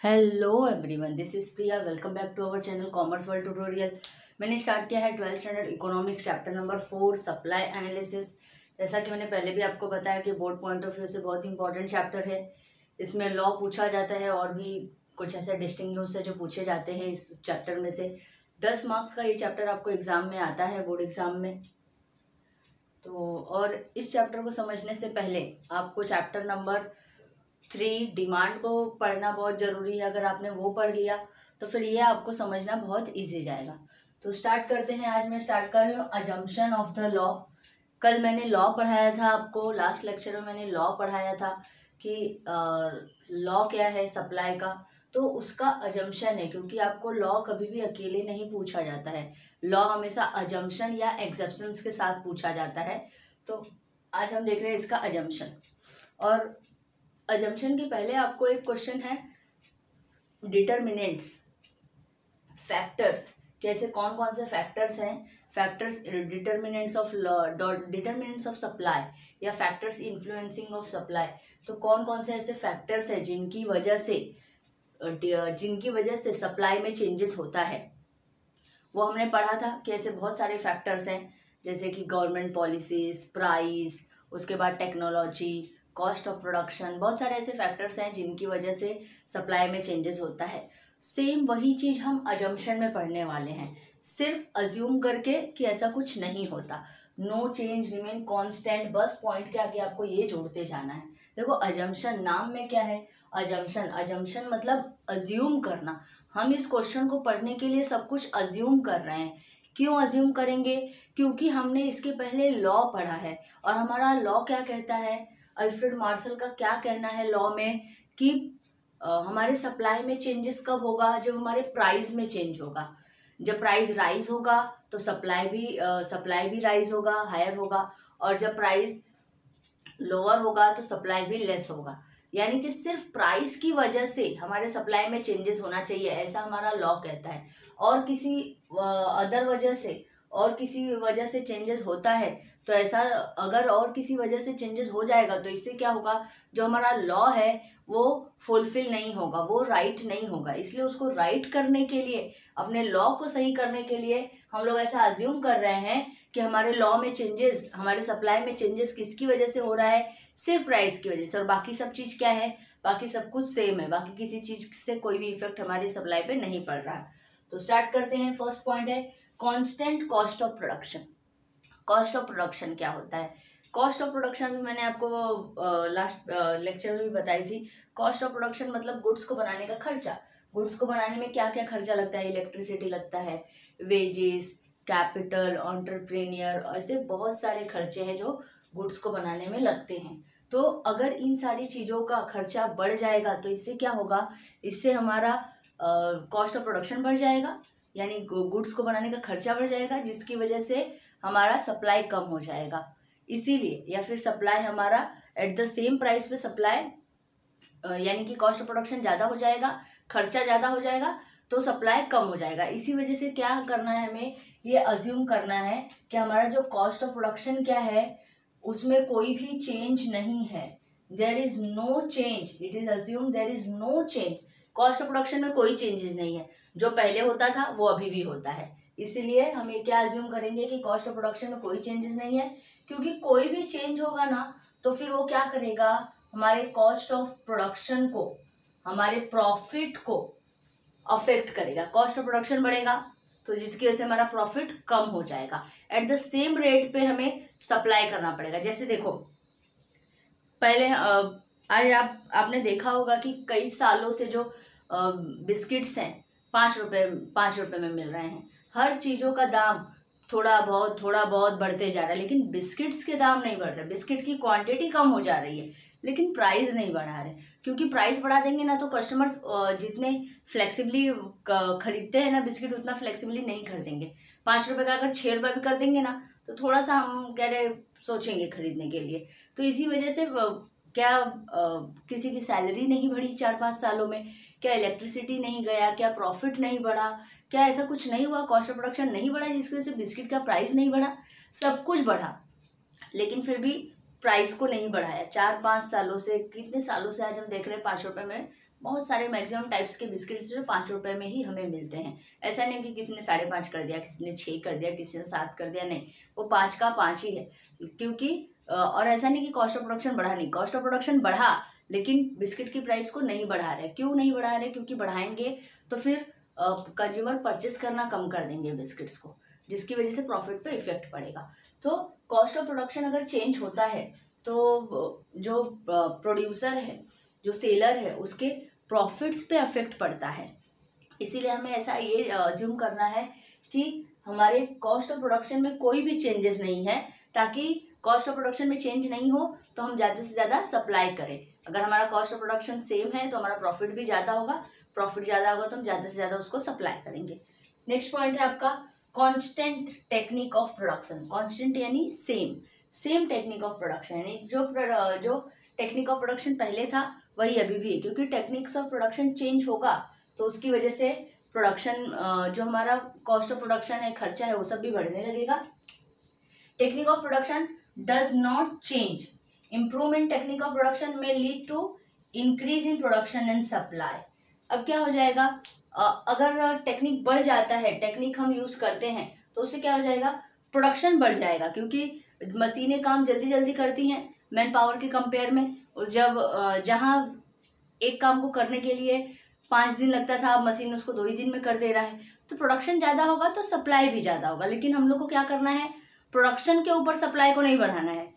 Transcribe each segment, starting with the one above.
Hello everyone, this is Priya. Welcome back to our channel commerce world tutorial. मैंने start किया है 12th standard economics chapter number 4 supply analysis. जैसा कि मैंने पहले भी आपको बताया कि बोर्ड पॉइंट ऑफ व्यू से बहुत इंपॉर्टेंट चैप्टर है। इसमें लॉ पूछा जाता है और भी कुछ ऐसे डिस्टिंग्विश है जो पूछे जाते हैं इस चैप्टर में से। 10 मार्क्स का ये चैप्टर आपको एग्जाम में आता है, बोर्ड एग्जाम में। तो और इस चैप्टर को समझने से पहले आपको चैप्टर नंबर 3 डिमांड को पढ़ना बहुत ज़रूरी है। अगर आपने वो पढ़ लिया तो फिर ये आपको समझना बहुत इजी जाएगा। तो स्टार्ट करते हैं। आज मैं स्टार्ट कर रही हूँ अजम्पशन ऑफ द लॉ। कल मैंने लॉ पढ़ाया था आपको, लास्ट लेक्चर में मैंने लॉ पढ़ाया था कि लॉ क्या है सप्लाई का। तो उसका अजम्पशन है, क्योंकि आपको लॉ कभी भी अकेले नहीं पूछा जाता है। लॉ हमेशा अजम्पशन या एक्सेप्शंस के साथ पूछा जाता है। तो आज हम देख रहे हैं इसका अजम्पशन। और अजम्पशन के पहले आपको एक क्वेश्चन है, डिटर्मिनेंट्स, फैक्टर्स, कैसे कौन कौन से फैक्टर्स हैं, फैक्टर्स डिटर्मिनेंट्स ऑफ सप्लाई या फैक्टर्स इन्फ्लुएंसिंग ऑफ सप्लाई। तो कौन कौन से ऐसे फैक्टर्स हैं जिनकी वजह से सप्लाई में चेंजेस होता है, वो हमने पढ़ा था कि ऐसे बहुत सारे फैक्टर्स हैं, जैसे कि गवर्नमेंट पॉलिसीज, प्राइस, उसके बाद टेक्नोलॉजी, कॉस्ट ऑफ प्रोडक्शन। बहुत सारे ऐसे फैक्टर्स हैं जिनकी वजह से सप्लाई में चेंजेस होता है। सेम वही चीज़ हम अजम्पशन में पढ़ने वाले हैं, सिर्फ अज्यूम करके कि ऐसा कुछ नहीं होता। नो चेंज रिमेन कांस्टेंट, बस पॉइंट के आगे आपको ये जोड़ते जाना है। देखो अजम्पशन नाम में क्या है, अजम्पशन मतलब अज्यूम करना। हम इस क्वेश्चन को पढ़ने के लिए सब कुछ अज्यूम कर रहे हैं। क्यों अज्यूम करेंगे? क्योंकि हमने इसके पहले लॉ पढ़ा है और हमारा लॉ क्या कहता है, अल्फ्रेड मार्शल का क्या कहना है लॉ में कि हमारे सप्लाई में चेंजेस कब होगा, जब हमारे प्राइस में चेंज होगा। जब प्राइस राइज होगा तो सप्लाई भी राइज होगा, हायर होगा, और जब प्राइस लोअर होगा तो सप्लाई भी लेस होगा। यानी कि सिर्फ प्राइस की वजह से हमारे सप्लाई में चेंजेस होना चाहिए, ऐसा हमारा लॉ कहता है। और किसी अदर वजह से और किसी वजह से चेंजेस होता है तो ऐसा, अगर और किसी वजह से चेंजेस हो जाएगा तो इससे क्या होगा, जो हमारा लॉ है वो फुलफिल नहीं होगा, वो राइट नहीं होगा। इसलिए उसको राइट करने के लिए, अपने लॉ को सही करने के लिए हम लोग ऐसा अज्यूम कर रहे हैं कि हमारे लॉ में चेंजेस, हमारे सप्लाई में चेंजेस किसकी वजह से हो रहा है, सिर्फ प्राइस की वजह से। और बाकी सब चीज़ क्या है, बाकी सब कुछ सेम है, बाकी किसी चीज़ से कोई भी इफेक्ट हमारी सप्लाई पे नहीं पड़ रहा। तो स्टार्ट करते हैं। फर्स्ट पॉइंट है constant cost of production. Cost of production क्या होता है? कॉस्ट ऑफ प्रोडक्शन भी मैंने आपको लास्ट लेक्चर में भी बताई थी। कॉस्ट ऑफ प्रोडक्शन मतलब गुड्स को बनाने का खर्चा। गुड्स को बनाने में क्या क्या खर्चा लगता है, इलेक्ट्रिसिटी लगता है, वेजेस, कैपिटल, एंटरप्रेन्योर, ऐसे बहुत सारे खर्चे हैं जो गुड्स को बनाने में लगते हैं। तो अगर इन सारी चीज़ों का खर्चा बढ़ जाएगा तो इससे क्या होगा, इससे हमारा कॉस्ट ऑफ प्रोडक्शन बढ़ जाएगा, यानी गुड्स को बनाने का खर्चा बढ़ जाएगा, जिसकी वजह से हमारा सप्लाई कम हो जाएगा। इसीलिए, या फिर सप्लाई हमारा एट द सेम प्राइस पे सप्लाई, यानी कि कॉस्ट ऑफ प्रोडक्शन ज़्यादा हो जाएगा, खर्चा ज़्यादा हो जाएगा तो सप्लाई कम हो जाएगा। इसी वजह से क्या करना है, हमें ये अज्यूम करना है कि हमारा जो कॉस्ट ऑफ प्रोडक्शन क्या है उसमें कोई भी चेंज नहीं है। There is no change, it is assume there is no change. Cost of production में कोई चेंजेस नहीं है, जो पहले होता था वो अभी भी होता है। इसीलिए हम ये क्या अज्यूम करेंगे कि कॉस्ट ऑफ प्रोडक्शन में कोई चेंजेस नहीं है, क्योंकि कोई भी चेंज होगा ना तो फिर वो क्या करेगा, हमारे कॉस्ट ऑफ प्रोडक्शन को, हमारे प्रॉफिट को अफेक्ट करेगा। कॉस्ट ऑफ प्रोडक्शन बढ़ेगा तो जिसकी वजह से हमारा प्रॉफिट कम हो जाएगा। एट द सेम रेट पे हमें सप्लाई करना पड़ेगा। जैसे देखो, पहले आज आपने देखा होगा कि कई सालों से जो बिस्किट्स हैं 5 रुपए में मिल रहे हैं। हर चीज़ों का दाम थोड़ा बहुत बढ़ते जा रहा है, लेकिन बिस्किट्स के दाम नहीं बढ़ रहे। बिस्किट की क्वांटिटी कम हो जा रही है लेकिन प्राइस नहीं बढ़ा रहे, क्योंकि प्राइस बढ़ा देंगे ना तो कस्टमर्स जितने फ्लेक्सिबली खरीदते हैं ना बिस्किट, उतना फ्लेक्सिबली नहीं खरीदेंगे। 5 रुपए का अगर 6 रुपए भी कर देंगे ना तो थोड़ा सा हम कह रहे सोचेंगे खरीदने के लिए। तो इसी वजह से क्या किसी की सैलरी नहीं बढ़ी 4-5 सालों में, क्या इलेक्ट्रिसिटी नहीं गया, क्या प्रॉफिट नहीं बढ़ा, क्या ऐसा कुछ नहीं हुआ, कॉस्ट ऑफ प्रोडक्शन नहीं बढ़ा जिसकी वजह से बिस्किट का प्राइस नहीं बढ़ा, सब कुछ बढ़ा। लेकिन फिर भी प्राइस को नहीं बढ़ाया। 4-5 सालों से, कितने सालों से आज हम देख रहे हैं 5 रुपए में बहुत सारे मैक्सिमम टाइप्स के बिस्किट्स जो 5 रुपए में ही हमें मिलते हैं। ऐसा नहीं कि किसी ने 5.5 कर दिया, किसी ने 6 कर दिया, किसी ने 7 कर दिया, नहीं, वो 5 का 5 ही है। क्योंकि और ऐसा नहीं कि कॉस्ट ऑफ प्रोडक्शन बढ़ा, नहीं, कॉस्ट ऑफ प्रोडक्शन बढ़ा, लेकिन बिस्किट की प्राइस को नहीं बढ़ा रहे। क्यों नहीं बढ़ा रहे? क्योंकि बढ़ाएंगे तो फिर कंज्यूमर परचेस करना कम कर देंगे बिस्किट्स को, जिसकी वजह से प्रॉफिट पे इफेक्ट पड़ेगा। तो कॉस्ट ऑफ प्रोडक्शन अगर चेंज होता है तो जो प्रोड्यूसर है, जो सेलर है, उसके प्रॉफिट्स पे अफेक्ट पड़ता है। इसीलिए हमें ऐसा ये अज्यूम करना है कि हमारे कॉस्ट ऑफ प्रोडक्शन में कोई भी चेंजेस नहीं है, ताकि कॉस्ट ऑफ प्रोडक्शन में चेंज नहीं हो तो हम ज़्यादा से ज़्यादा सप्लाई करें। अगर हमारा कॉस्ट ऑफ प्रोडक्शन सेम है तो हमारा प्रॉफिट भी ज़्यादा होगा, प्रॉफिट ज़्यादा होगा तो हम ज़्यादा से ज़्यादा उसको सप्लाई करेंगे। नेक्स्ट पॉइंट है आपका constant technique of production. Constant यानी सेम टेक्निक ऑफ प्रोडक्शन, यानी जो टेक्निक ऑफ प्रोडक्शन पहले था वही अभी भी है। क्योंकि टेक्निक्स ऑफ प्रोडक्शन चेंज होगा तो उसकी वजह से प्रोडक्शन, जो हमारा कॉस्ट ऑफ प्रोडक्शन है, खर्चा है, वो सब भी बढ़ने लगेगा। Technique of production does not change. Improvement technique of production में lead to increase in production and supply. अब क्या हो जाएगा, अगर टेक्निक बढ़ जाता है, टेक्निक हम यूज करते हैं, तो उससे क्या हो जाएगा, प्रोडक्शन बढ़ जाएगा। क्योंकि मशीनें काम जल्दी जल्दी करती हैं मैन पावर के कंपेयर में। जब जहाँ एक काम को करने के लिए 5 दिन लगता था, अब मशीन उसको 2 ही दिन में कर दे रहा है। तो प्रोडक्शन ज़्यादा होगा तो सप्लाई भी ज़्यादा होगा। लेकिन हम लोग को क्या करना है, प्रोडक्शन के ऊपर सप्लाई को नहीं बढ़ाना है।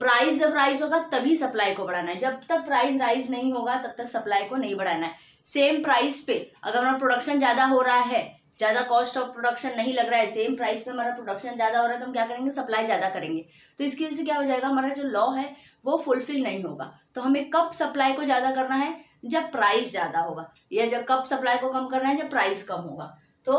प्राइस जब राइज होगा तभी सप्लाई को बढ़ाना है। जब तक प्राइस राइज नहीं होगा तब तक सप्लाई को नहीं बढ़ाना है। सेम प्राइस पे अगर हमारा प्रोडक्शन ज़्यादा हो रहा है, ज़्यादा कॉस्ट ऑफ प्रोडक्शन नहीं लग रहा है, सेम प्राइस पे हमारा प्रोडक्शन ज़्यादा हो रहा है, तो हम क्या करेंगे, सप्लाई ज़्यादा करेंगे। तो इसकी वजह से क्या हो जाएगा, हमारा जो लॉ है वो फुलफिल नहीं होगा। तो हमें कब सप्लाई को ज़्यादा करना है, जब प्राइस ज़्यादा होगा, या जब कब सप्लाई को कम करना है, जब प्राइस कम होगा। तो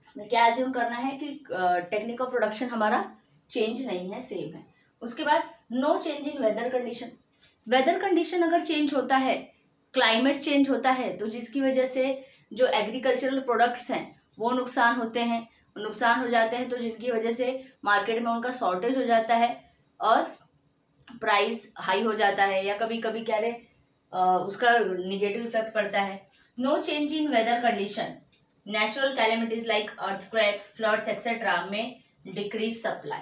हमें क्या एज्यूम करना है कि टेक्निक ऑफ प्रोडक्शन हमारा चेंज नहीं है, सेम है। उसके बाद no change in weather condition. Weather condition अगर चेंज होता है, क्लाइमेट चेंज होता है, तो जिसकी वजह से जो एग्रीकल्चरल प्रोडक्ट्स हैं वो नुकसान होते हैं, नुकसान हो जाते हैं, तो जिनकी वजह से मार्केट में उनका शॉर्टेज हो जाता है और प्राइस हाई हो जाता है, या कभी कभी क्या रहे उसका निगेटिव इफेक्ट पड़ता है। No change in weather condition, natural calamities like earthquakes, floods etcetera में डिक्रीज सप्लाई।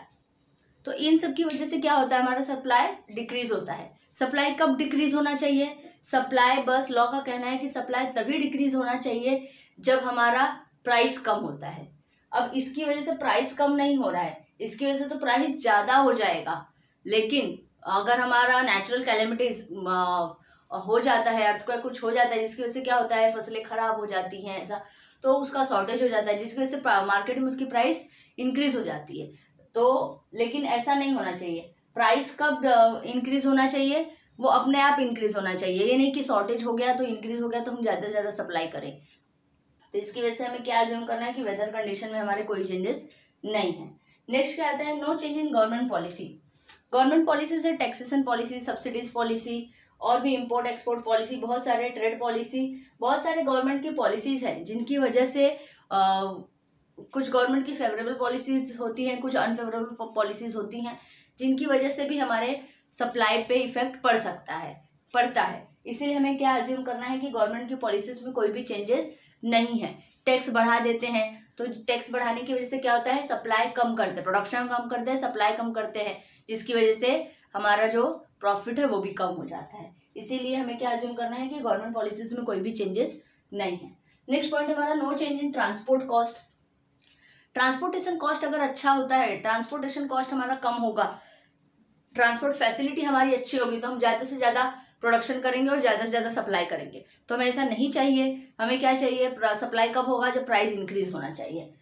तो इन सब की वजह से क्या होता है, हमारा सप्लाई डिक्रीज होता है। सप्लाई कब डिक्रीज होना चाहिए, सप्लाई, बस लॉ का कहना है कि सप्लाई तभी डिक्रीज होना चाहिए जब हमारा प्राइस कम होता है। अब इसकी वजह से प्राइस कम नहीं हो रहा है, इसकी वजह से तो प्राइस ज़्यादा हो जाएगा। लेकिन अगर हमारा नेचुरल कैलेमिटीज हो जाता है, अर्थक्वेक कुछ हो जाता है, जिसकी वजह से क्या होता है, फसलें खराब हो जाती हैं, ऐसा, तो उसका शॉर्टेज हो जाता है, जिसकी वजह से मार्केट में उसकी प्राइस इंक्रीज हो जाती है। तो लेकिन ऐसा नहीं होना चाहिए। प्राइस कब इंक्रीज होना चाहिए, वो अपने आप इंक्रीज होना चाहिए। ये नहीं कि शॉर्टेज हो गया तो इंक्रीज हो गया तो हम ज़्यादा से ज़्यादा सप्लाई करें। तो इसकी वजह से हमें क्या अज्यूम करना है कि वेदर कंडीशन में हमारे कोई चेंजेस नहीं है। नेक्स्ट क्या आता है, no change in government policy. Government policy से टैक्सेशन पॉलिसी, सब्सिडीज पॉलिसी, और भी इम्पोर्ट एक्सपोर्ट पॉलिसी, बहुत सारे ट्रेड पॉलिसी, बहुत सारे गवर्नमेंट की पॉलिसीज हैं, जिनकी वजह से कुछ गवर्नमेंट की फेवरेबल पॉलिसीज होती हैं, कुछ अनफेवरेबल पॉलिसीज होती हैं, जिनकी वजह से भी हमारे सप्लाई पे इफेक्ट पड़ता है। इसीलिए हमें क्या अज्यूम करना है कि गवर्नमेंट की पॉलिसीज में कोई भी चेंजेस नहीं है। टैक्स बढ़ा देते हैं, तो टैक्स बढ़ाने की वजह से क्या होता है, सप्लाई कम करते हैं, प्रोडक्शन कम करते हैं, सप्लाई कम करते हैं, जिसकी वजह से हमारा जो प्रॉफिट है वो भी कम हो जाता है। इसीलिए हमें क्या अज्यूम करना है कि गवर्नमेंट पॉलिसीज में कोई भी चेंजेस नहीं है। नेक्स्ट पॉइंट हमारा no change in transport cost. Transportation cost अगर अच्छा होता है, ट्रांसपोर्टेशन कॉस्ट हमारा कम होगा, ट्रांसपोर्ट फैसिलिटी हमारी अच्छी होगी, तो हम ज़्यादा से ज़्यादा प्रोडक्शन करेंगे और ज़्यादा से ज़्यादा सप्लाई करेंगे। तो हमें ऐसा नहीं चाहिए। हमें क्या चाहिए, सप्लाई कब होगा, जब प्राइस इंक्रीज होना चाहिए।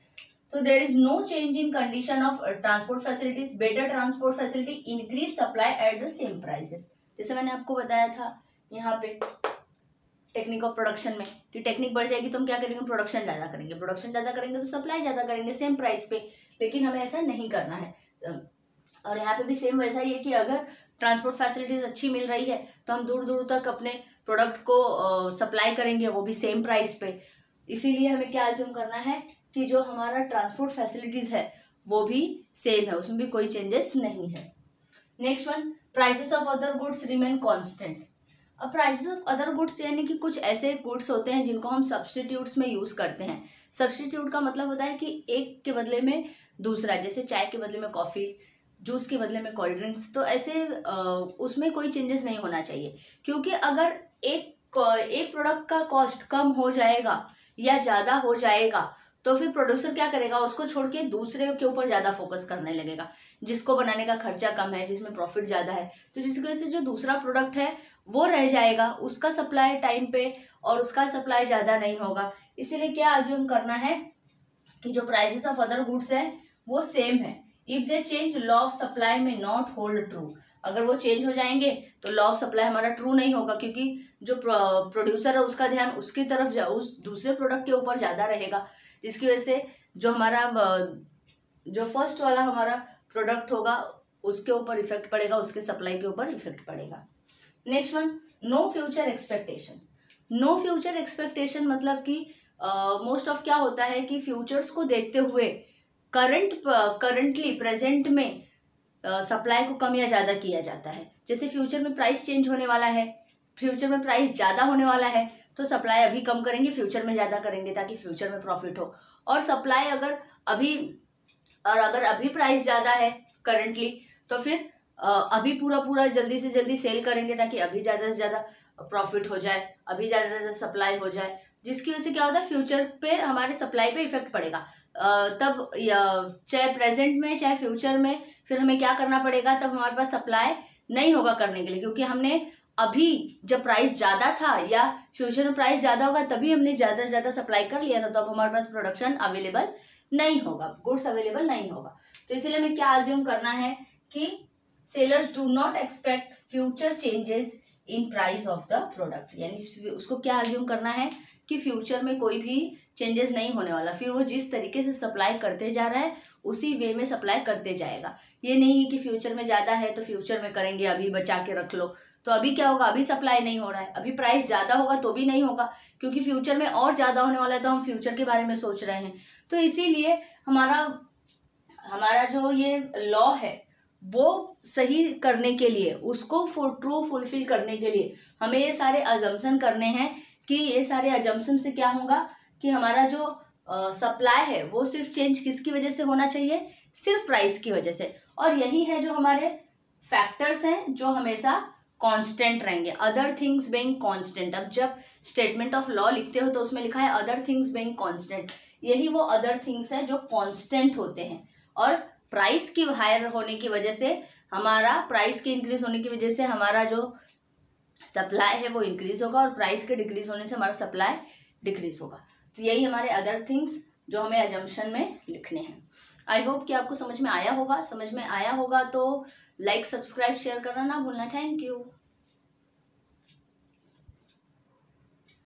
तो there is no change in condition of transport facilities, better transport facility increase supply at the same prices. जैसे मैंने आपको बताया था यहाँ पे टेक्निक ऑफ प्रोडक्शन में कि टेक्निक बढ़ जाएगी तो हम क्या करेंगे, प्रोडक्शन ज़्यादा करेंगे, प्रोडक्शन ज़्यादा करेंगे तो सप्लाई ज़्यादा करेंगे सेम प्राइस पे। लेकिन हमें ऐसा नहीं करना है। और यहाँ पे भी सेम वैसा ही है कि अगर ट्रांसपोर्ट फैसिलिटीज अच्छी मिल रही है तो हम दूर दूर तक अपने प्रोडक्ट को सप्लाई करेंगे, वो भी सेम प्राइस पे। इसीलिए हमें क्या अज्यूम करना है कि जो हमारा ट्रांसपोर्ट फैसिलिटीज़ है वो भी सेम है, उसमें भी कोई चेंजेस नहीं है। Next one, prices of other goods remain constant. अब प्राइसेस ऑफ अदर गुड्स यानी कि कुछ ऐसे गुड्स होते हैं जिनको हम सब्सटीट्यूट्स में यूज करते हैं। सब्सटीट्यूट का मतलब होता है कि एक के बदले में दूसरा, जैसे चाय के बदले में कॉफी, जूस के बदले में कोल्ड ड्रिंक्स। तो ऐसे उसमें कोई चेंजेस नहीं होना चाहिए, क्योंकि अगर एक प्रोडक्ट का कॉस्ट कम हो जाएगा या ज्यादा हो जाएगा तो फिर प्रोड्यूसर क्या करेगा, उसको छोड़ के दूसरे के ऊपर ज्यादा फोकस करने लगेगा, जिसको बनाने का खर्चा कम है, जिसमें प्रॉफिट ज्यादा है। तो जिसकी वजह से जो दूसरा प्रोडक्ट है वो रह जाएगा, उसका सप्लाई टाइम पे और उसका सप्लाई ज्यादा नहीं होगा। इसीलिए क्या अज्यूम करना है कि जो प्राइसेस ऑफ अदर गुड्स है वो सेम है। If they change, law of supply में नॉट होल्ड ट्रू। अगर वो चेंज हो जाएंगे तो लॉ ऑफ सप्लाई हमारा ट्रू नहीं होगा, क्योंकि जो प्रोड्यूसर है उसका ध्यान उसकी तरफ, उस दूसरे प्रोडक्ट के ऊपर ज्यादा रहेगा, जिसकी वजह से जो हमारा जो फर्स्ट वाला हमारा प्रोडक्ट होगा उसके ऊपर इफेक्ट पड़ेगा, उसके सप्लाई के ऊपर इफेक्ट पड़ेगा। Next one, no future expectation. No future expectation मतलब कि मोस्ट ऑफ क्या होता है कि फ्यूचर्स को देखते हुए करंटली प्रेजेंट में सप्लाई को कम या ज्यादा किया जाता है। जैसे फ्यूचर में प्राइस चेंज होने वाला है, फ्यूचर में प्राइस ज्यादा होने वाला है, तो सप्लाई अभी कम करेंगे, फ्यूचर में ज्यादा करेंगे ताकि फ्यूचर में प्रॉफिट हो। और सप्लाई अगर अभी प्राइस ज्यादा है करंटली, तो फिर अभी पूरा जल्दी से जल्दी सेल करेंगे ताकि अभी ज्यादा से ज्यादा प्रॉफिट हो जाए, अभी ज्यादा से ज्यादा सप्लाई हो जाए, जिसकी वजह से क्या होता है फ्यूचर पे हमारे सप्लाई पे इफेक्ट पड़ेगा। तब चाहे प्रेजेंट में चाहे फ्यूचर में फिर हमें क्या करना पड़ेगा, तब हमारे पास सप्लाई नहीं होगा करने के लिए, क्योंकि हमने अभी जब प्राइस ज्यादा था या फ्यूचर में प्राइस ज्यादा होगा तभी हमने ज्यादा से ज्यादा सप्लाई कर लिया था, तो अब हमारे पास प्रोडक्शन अवेलेबल नहीं होगा, गुड्स अवेलेबल नहीं होगा। तो इसीलिए हमें क्या अज्यूम करना है कि sellers do not expect future changes in price of the product, यानी उसको क्या अज्यूम करना है कि फ्यूचर में कोई भी चेंजेस नहीं होने वाला, फिर वो जिस तरीके से सप्लाई करते जा रहा है उसी वे में सप्लाई करते जाएगा। ये नहीं है कि फ्यूचर में ज्यादा है तो फ्यूचर में करेंगे, अभी बचा के रख लो, तो अभी क्या होगा, अभी सप्लाई नहीं हो रहा है, अभी प्राइस ज्यादा होगा तो भी नहीं होगा, क्योंकि फ्यूचर में और ज्यादा होने वाला है, तो हम फ्यूचर के बारे में सोच रहे हैं। तो इसीलिए हमारा जो ये लॉ है वो सही करने के लिए, उसको ट्रू फुलफिल करने के लिए हमें ये सारे अजम्पशन करने हैं कि ये सारे अजम्पशन से क्या होगा कि हमारा जो सप्लाई है वो सिर्फ चेंज किसकी वजह से होना चाहिए, सिर्फ प्राइस की वजह से। और यही है जो हमारे फैक्टर्स हैं जो हमेशा कांस्टेंट रहेंगे, अदर थिंग्स बीइंग कांस्टेंट। अब जब स्टेटमेंट ऑफ लॉ लिखते हो तो उसमें लिखा है अदर थिंग्स बीइंग कांस्टेंट, यही वो अदर थिंग्स हैं जो कांस्टेंट होते हैं। और प्राइस की हायर होने की वजह से प्राइस के इंक्रीज होने की वजह से हमारा जो सप्लाई है वो इंक्रीज होगा, और प्राइस के डिक्रीज होने से हमारा सप्लाई डिक्रीज होगा। तो यही हमारे अदर थिंग्स जो हमें अजम्पशन में लिखने हैं। आई होप कि आपको समझ में आया होगा। समझ में आया होगा तो लाइक, सब्सक्राइब, शेयर करना ना भूलना। Thank you.